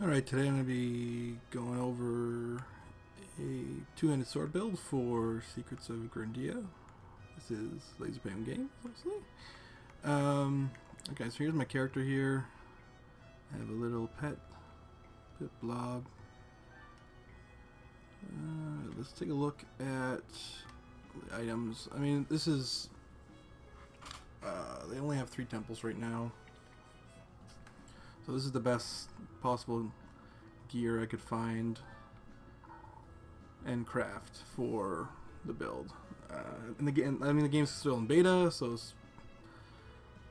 Alright, today I'm going to be going over a two-handed sword build for Secrets of Grindea. This is LaserPenguinGames, obviously. Okay, so here's my character here. I have a little pet blob. Let's take a look at the items. I mean, this is... they only have 3 temples right now. So this is the best possible gear I could find and craft for the build. And the game, I mean, the game's still in beta, so it's...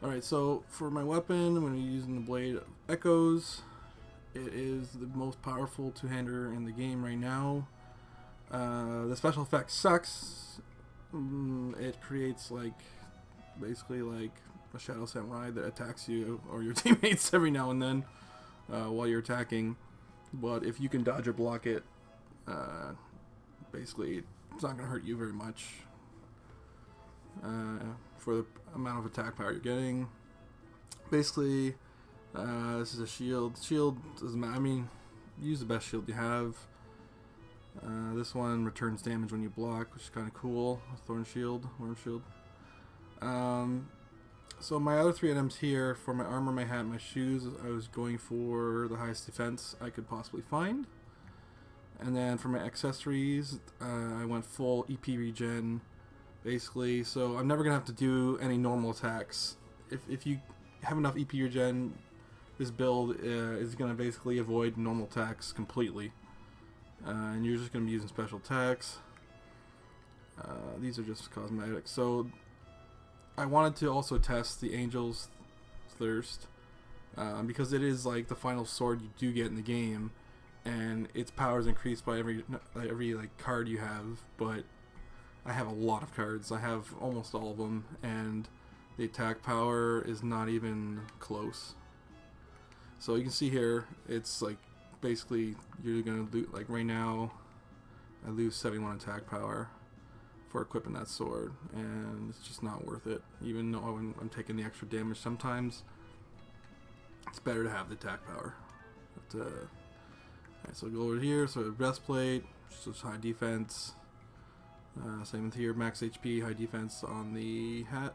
Alright, so for my weapon, I'm going to be using the Blade of Echoes. It is the most powerful two-hander in the game right now. The special effect sucks. It creates basically like a Shadow Samurai that attacks you or your teammates every now and then while you're attacking. But if you can dodge or block it, basically it's not going to hurt you very much for the amount of attack power you're getting. Basically, this is a shield. Shield doesn't matter. I mean, use the best shield you have. This one returns damage when you block, which is kind of cool. Thorn shield, worm shield. So my other 3 items here, for my armor, my hat, my shoes, I was going for the highest defense I could possibly find. And then for my accessories, I went full EP regen, basically. So I'm never going to have to do any normal attacks. If you have enough EP regen, this build is going to basically avoid normal attacks completely. And you're just going to be using special attacks. These are just cosmetic. So I wanted to also test the Angel's Thirst because it is like the final sword you do get in the game, and its power is increased by every card you have. But I have a lot of cards. I have almost all of them, and the attack power is not even close. So you can see here, it's like basically you're gonna lose. Like right now, I lose 71 attack power for equipping that sword, and it's just not worth it. Even though I'm taking the extra damage sometimes, it's better to have the attack power. But, alright, so go over here. So breastplate, just high defense. Same with here, max HP, high defense on the hat,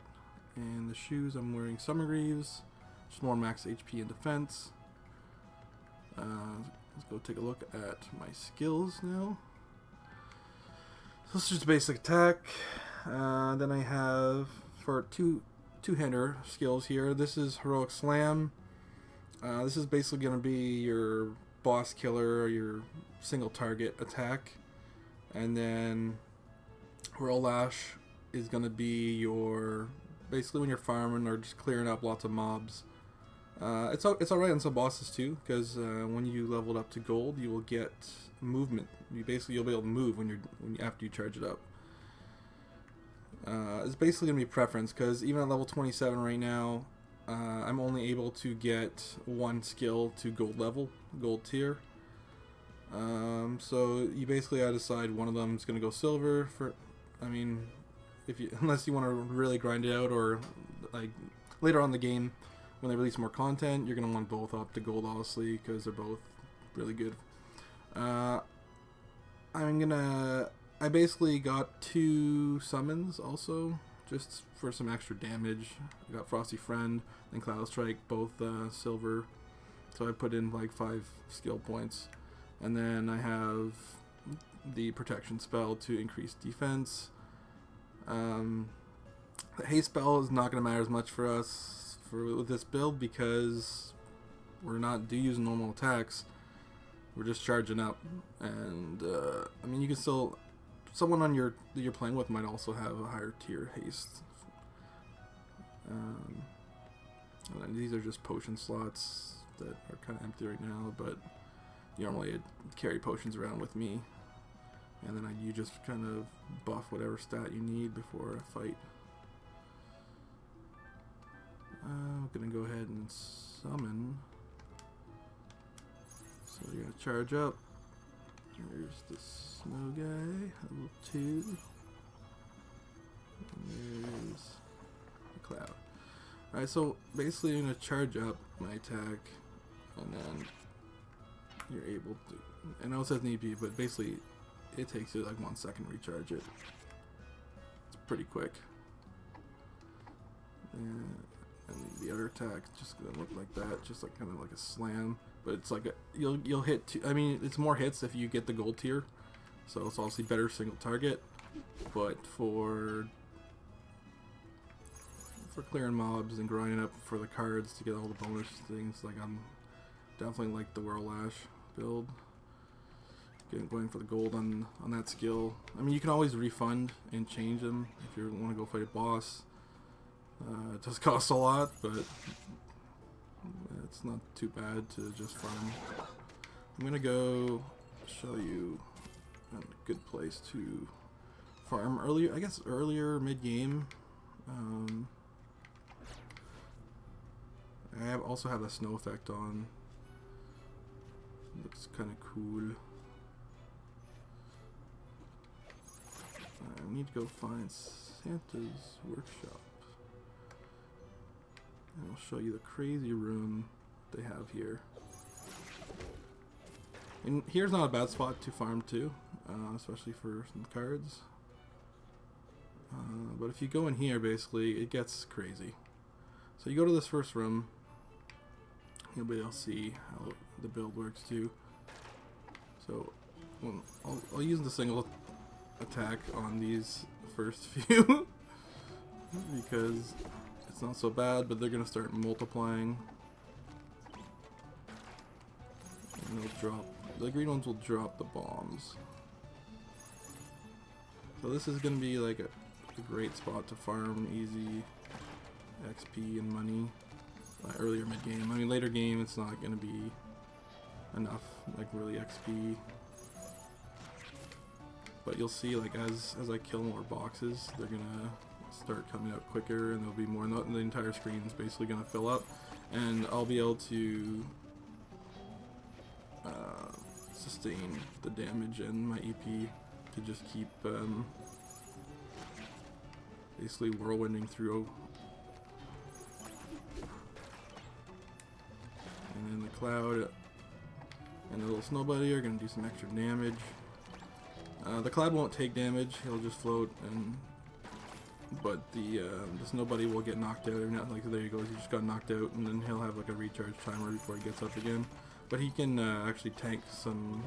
and the shoes. I'm wearing Summer Greaves, just more max HP and defense. Let's go take a look at my skills now. So this is just basic attack. Then I have for two-hander skills here. This is Heroic Slam. This is basically going to be your boss killer, or your single target attack. And then Whirl Lash is going to be your basically when you're farming or just clearing up lots of mobs. It's alright on some bosses too, because when you leveled up to gold, you will get movement. You'll be able to move after you charge it up. It's basically gonna be preference, because even at level 27 right now, I'm only able to get 1 skill to gold tier. So you basically gotta decide one of them is gonna go silver. I mean, unless you want to really grind it out, or like later on in the game, when they release more content, you're going to want both up to gold, obviously, because they're both really good. I basically got 2 summons also, just for some extra damage. I got Frosty Friend and Cloud Strike, both silver. So I put in like 5 skill points. And then I have the protection spell to increase defense. The haste spell is not going to matter as much for us with this build, because we're not using normal attacks. We're just charging up, and I mean, you can still, someone on that you're playing with might also have a higher tier haste. And then these are just potion slots that are kind of empty right now, but normally I'd carry potions around with me, and then you just kind of buff whatever stat you need before a fight. I'm gonna go ahead and summon. So you're gonna charge up. There's the snow guy, level 2. And there's the cloud. Alright, so basically I'm gonna charge up my attack, and then you're able to. I know it says an EP, but basically it takes you like 1 second to recharge it. It's pretty quick. And the other attack just gonna look like that, just like kind of like a slam. But it's like you'll hit two. I mean, it's more hits if you get the gold tier, so it's obviously better single target. But for clearing mobs and grinding up for the cards to get all the bonus things, like I'm definitely like the Whirlash build. Going for the gold on that skill. I mean, you can always refund and change them if you want to go fight a boss. It does cost a lot, but it's not too bad to just farm. I'm gonna go show you a good place to farm earlier. I guess earlier mid game. I also have a snow effect on. Looks kind of cool. I need to go find Santa's workshop. And I'll show you the crazy room they have here. And here's not a bad spot to farm too, especially for some cards. But if you go in here, basically, it gets crazy. So you go to this first room. You'll be able to see how the build works too. So I'll use the single attack on these first few because it's not so bad, but they're gonna start multiplying, and they'll drop. The green ones will drop the bombs. So this is gonna be like a great spot to farm easy XP and money. Earlier mid game. I mean, later game, it's not gonna be enough, like really XP. But you'll see, like as I kill more boxes, they're gonna start coming out quicker, and there'll be more. And the entire screen is basically gonna fill up, and I'll be able to sustain the damage and my EP to just keep basically whirlwinding through. And then the cloud and the little snow buddy are going to do some extra damage. The cloud won't take damage; he'll just float, but the snow buddy will get knocked out. Like there he goes, he just got knocked out, and then he'll have like a recharge timer before he gets up again. But he can actually tank some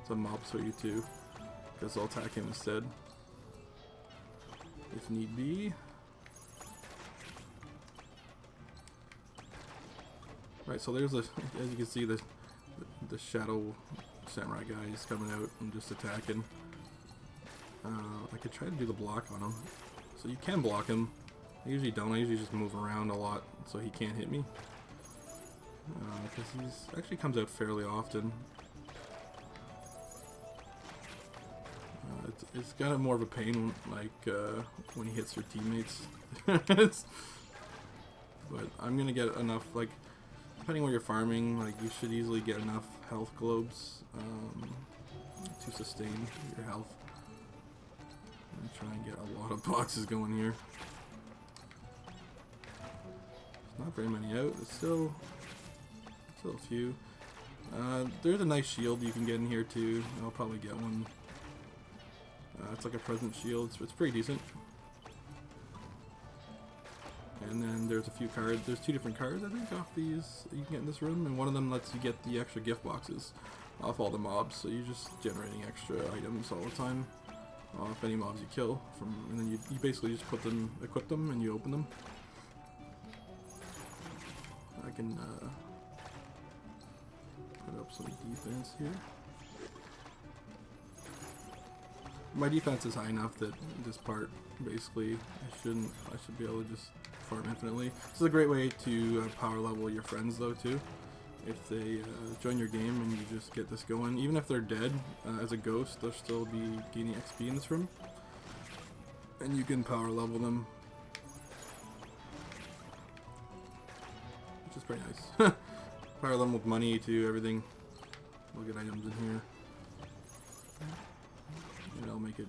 mobs for you too, because I'll attack him instead if need be. Right, so there's as you can see, the shadow samurai guy is coming out and just attacking. I could try to do the block on him. So you can block him. I usually don't. I usually just move around a lot so he can't hit me. Because he's actually comes out fairly often. It's kind of more of a pain, like when he hits your teammates. But I'm gonna get enough, like. Depending where you're farming, like you should easily get enough health globes to sustain your health. I'm trying to get a lot of boxes going here. Not very many out. It's still a few. There's a nice shield you can get in here too. I'll probably get one. It's like a present shield. It's pretty decent. And then there's a few cards. There's 2 different cards, I think, off these that you can get in this room, and one of them lets you get the extra gift boxes off all the mobs. So you're just generating extra items all the time off any mobs you kill. And then you basically just equip them, and you open them. I can put up some defense here. My defense is high enough that this part, basically, I should be able to just farm infinitely. This is a great way to power level your friends though too. If they join your game and you just get this going, even if they're dead as a ghost, they'll still be gaining XP in this room. And you can power level them, which is pretty nice. Power them with money too, everything. We'll get items in here. And I'll make it,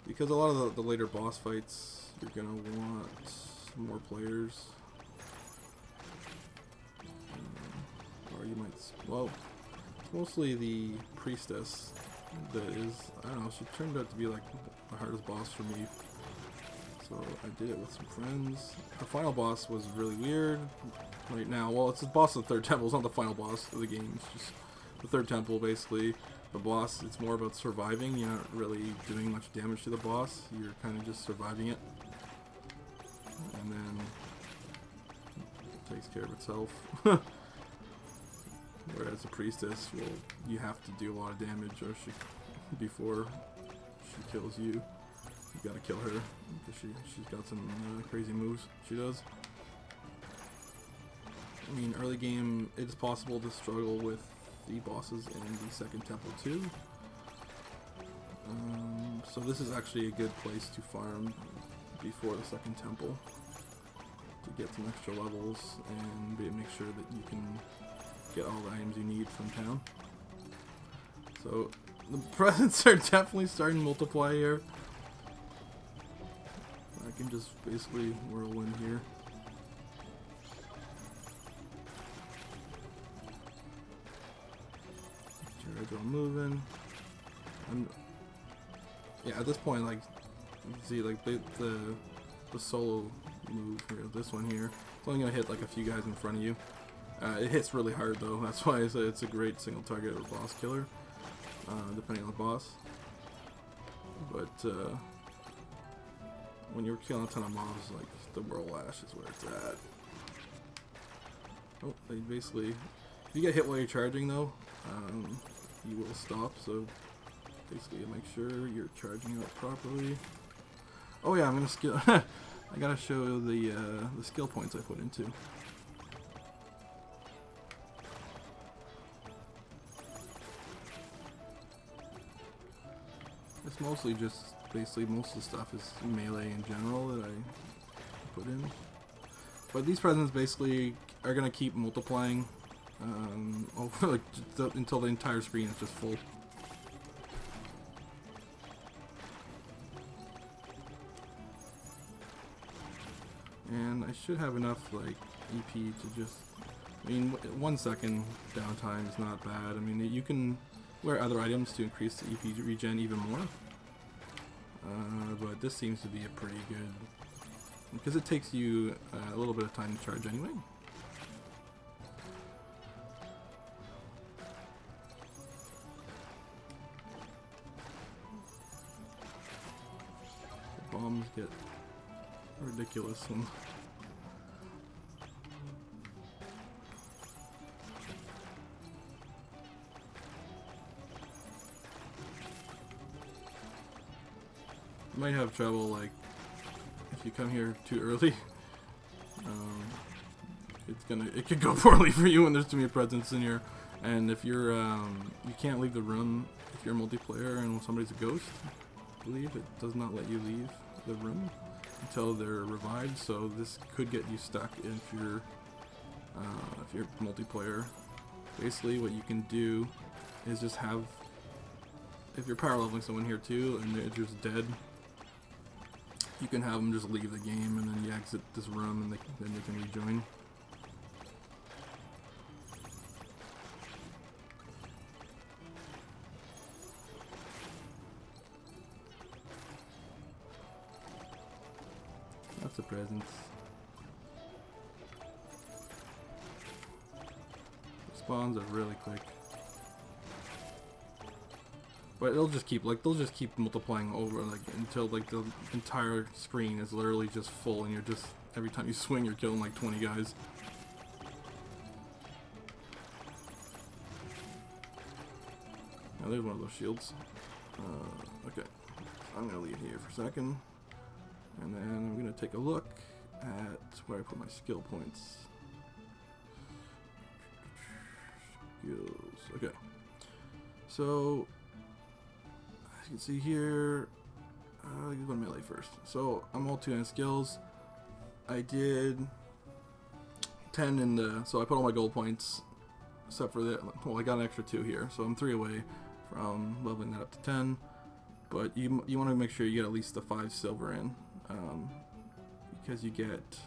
because a lot of the later boss fights, you're gonna want more players. Or you might, well, mostly the priestess that is, I don't know, she turned out to be like the hardest boss for me. So I did it with some friends. The final boss was really weird right now. Well, it's the boss of the third temple. It's not the final boss of the game. It's just the third temple, basically. The boss, it's more about surviving. You're not really doing much damage to the boss. You're kind of just surviving it. And then it takes care of itself. Whereas the priestess, well, you have to do a lot of damage before she kills you. You gotta kill her because she's got some crazy moves she does. I mean, early game, it is possible to struggle with the bosses in the second temple too. So this is actually a good place to farm before the second temple to get some extra levels and make sure that you can get all the items you need from town. So the presents are definitely starting to multiply here. I can just basically whirl in here. Charge all moving. Yeah, at this point, like, you can see, like, the solo move here, this one here, it's only gonna hit like a few guys in front of you. It hits really hard though. That's why I say it's a great single target or boss killer, depending on the boss. But when you're killing a ton of mobs, like the Whirlash is where it's at. Oh, they basically, if you get hit while you're charging though, you will stop. So basically, make sure you're charging out properly. Oh yeah, I'm gonna skill. I gotta show the skill points I put into. It's mostly just, basically most of the stuff is melee in general that I put in. But these presents basically are going to keep multiplying over like, until the entire screen is just full. And I should have enough like EP to just, I mean, 1 second downtime is not bad. I mean, you can wear other items to increase the EP regen even more. But this seems to be a pretty good, because it takes you a little bit of time to charge anyway. The bombs get ridiculous and you might have trouble, like, if you come here too early. It could go poorly for you when there's too many presents in here. And if you're, you can't leave the room if you're multiplayer and somebody's a ghost. I believe it does not let you leave the room until they're revived. So this could get you stuck if you're multiplayer. Basically, what you can do is just have, if you're power leveling someone here too and they're just dead, you can have them just leave the game and then you exit this room and then they can rejoin. Lots of presents. Spawns are really quick. But it'll just keep, like, they'll just keep multiplying over, like, until, like, the entire screen is literally just full and you're just, every time you swing you're killing like 20 guys. Now there's one of those shields. Okay, so I'm gonna leave here for a second. And then I'm gonna take a look at where I put my skill points. Skills, okay. So, you can see here, I'll use one melee first. So I'm all 2 in skills. I did 10 in the, so I put all my gold points, except for the, well, I got an extra 2 here, so I'm 3 away from leveling that up to 10. But you want to make sure you get at least the 5 silver in, because you get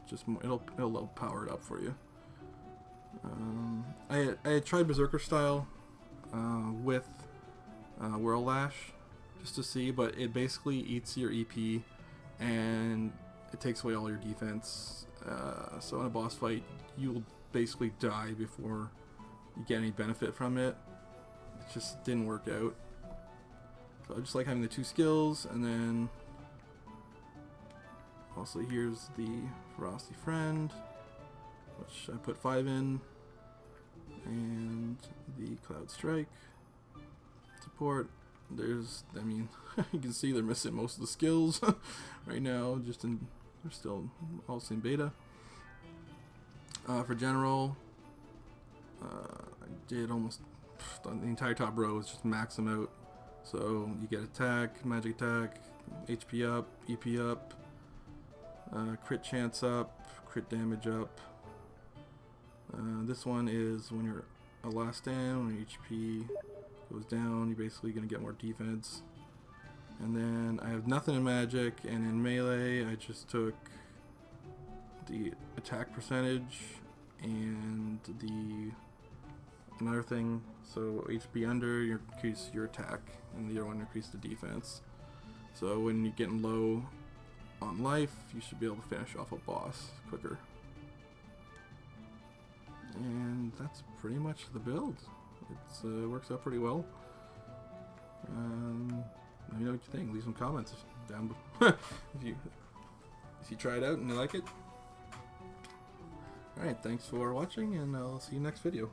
just more, it'll power it up for you. I had tried Berserker style with Whirlash just to see, but it basically eats your EP and it takes away all your defense. So in a boss fight, you'll basically die before you get any benefit from it. It just didn't work out. So I just like having the 2 skills, and then also here's the Ferocity Friend, which I put 5 in, and the Cloud Strike support. There's, I mean, you can see they're missing most of the skills right now. They're still all in beta. For general, I did almost the entire top row is just max them out. So you get attack, magic attack, HP up, EP up, crit chance up, crit damage up. This one is when you're a last stand, when your HP goes down, you're basically going to get more defense. And then I have nothing in magic, and in melee I just took the attack percentage and another thing, so HP under, you increase your attack, and the other one increase the defense. So when you're getting low on life, you should be able to finish off a boss quicker. And that's pretty much the build. It works out pretty well. Let me know what you think. Leave some comments down below if you try it out and you like it. Alright, thanks for watching, and I'll see you next video.